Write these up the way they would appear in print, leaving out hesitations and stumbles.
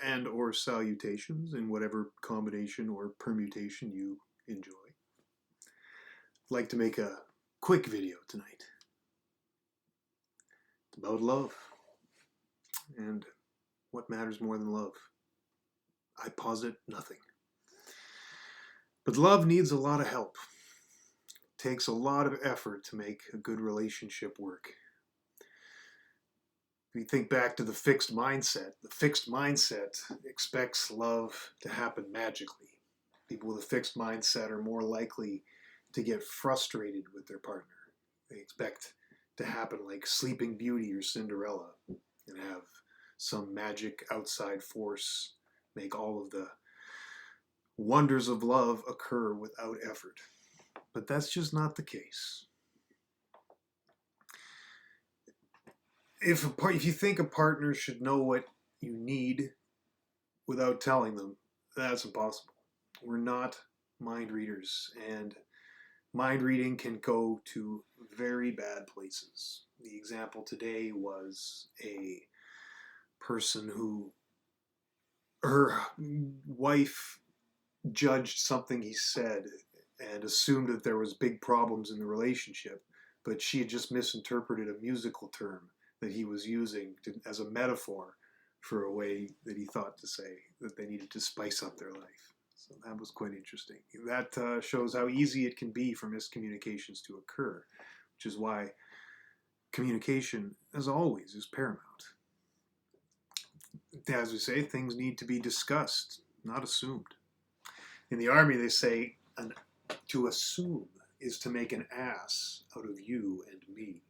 and or salutations in whatever combination or permutation you enjoy. I'd like to make a quick video tonight. It's about love and what matters more than love. I posit nothing. But love needs a lot of help. It takes a lot of effort to make a good relationship work. If you think back to the fixed mindset expects love to happen magically. People with a fixed mindset are more likely to get frustrated with their partner. They expect to happen like Sleeping Beauty or Cinderella and have some magic outside force make all of the wonders of love occur without effort. But that's just not the case. If you think a partner should know what you need without telling them, that's impossible. We're not mind readers, and mind reading can go to very bad places. The example today was a person who her wife judged something he said and assumed that there was big problems in the relationship, but she had just misinterpreted a musical term that he was using as a metaphor for a way that he thought to say that they needed to spice up their life. So that was quite interesting. That shows how easy it can be for miscommunications to occur, which is why communication, as always, is paramount. As we say, things need to be discussed, not assumed. In the Army, they say to assume is to make an ass out of you and me.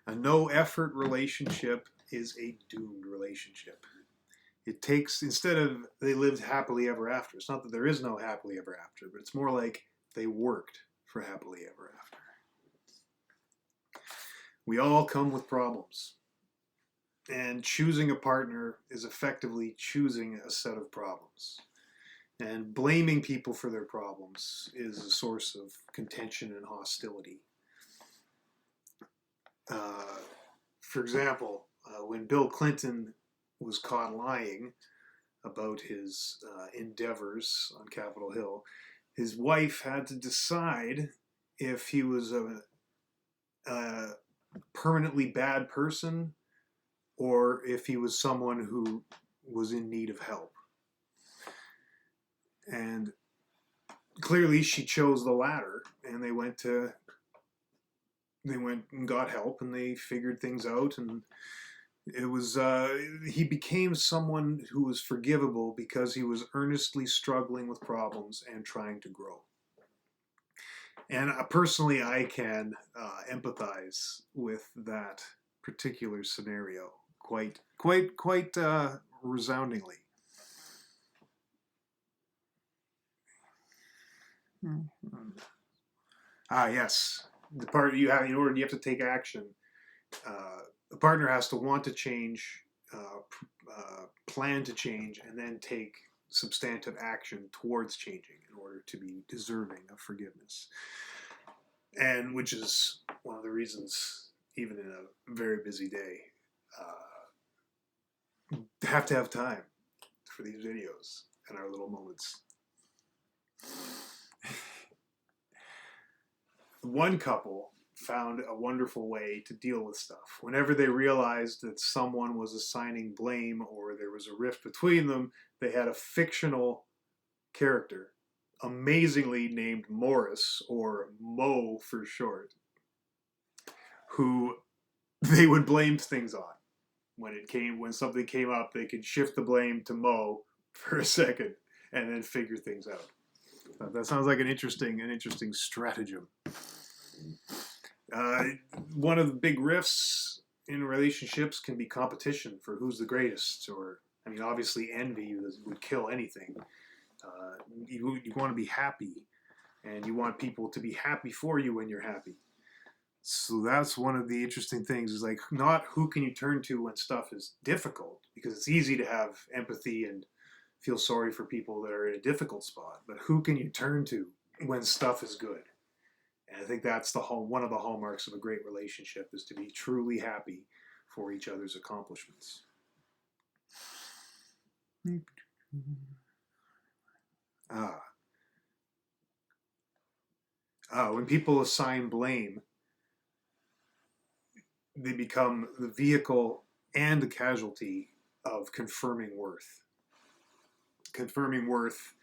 A no-effort relationship is a doomed relationship. It takes, instead of they lived happily ever after, it's not that there is no happily ever after, but it's more like they worked for happily ever after. We all come with problems. And choosing a partner is effectively choosing a set of problems. And blaming people for their problems is a source of contention and hostility. For example, when Bill Clinton was caught lying about his endeavors on Capitol Hill, his wife had to decide if he was a permanently bad person or if he was someone who was in need of help. And clearly she chose the latter, and they went and got help, and they figured things out, and it was he became someone who was forgivable because he was earnestly struggling with problems and trying to grow. And personally, I can empathize with that particular scenario quite resoundingly. Yes, the part you have you have to take action. The partner has to want to change, plan to change, and then take substantive action towards changing in order to be deserving of forgiveness. And which is one of the reasons, even in a very busy day, have to have time for these videos and our little moments. One couple found a wonderful way to deal with stuff. Whenever they realized that someone was assigning blame or there was a rift between them, they had a fictional character, amazingly named Morris, or Mo for short, who they would blame things on. When something came up, they could shift the blame to Mo for a second and then figure things out. That sounds like an interesting stratagem. One of the big rifts in relationships can be competition for who's the greatest, or obviously envy would kill anything. You want to be happy, and you want people to be happy for you when you're happy. So that's one of the interesting things, is like, not who can you turn to when stuff is difficult, because it's easy to have empathy and feel sorry for people that are in a difficult spot, but who can you turn to when stuff is good? And I think that's one of the hallmarks of a great relationship, is to be truly happy for each other's accomplishments. When people assign blame, they become the vehicle and the casualty of confirming worth. Confirming worth,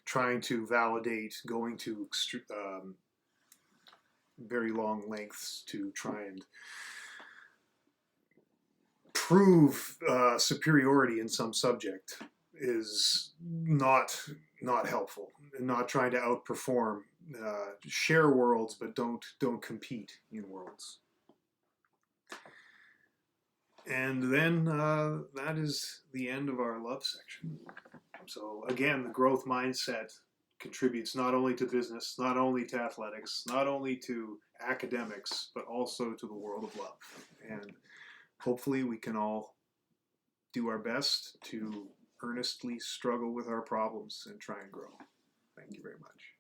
trying to validate, going to very long lengths to try and prove superiority in some subject is not helpful. Not trying to outperform, share worlds, but don't compete in worlds. And then that is the end of our love section. So again, the growth mindset contributes not only to business, not only to athletics, not only to academics, but also to the world of love. And hopefully we can all do our best to earnestly struggle with our problems and try and grow. Thank you very much.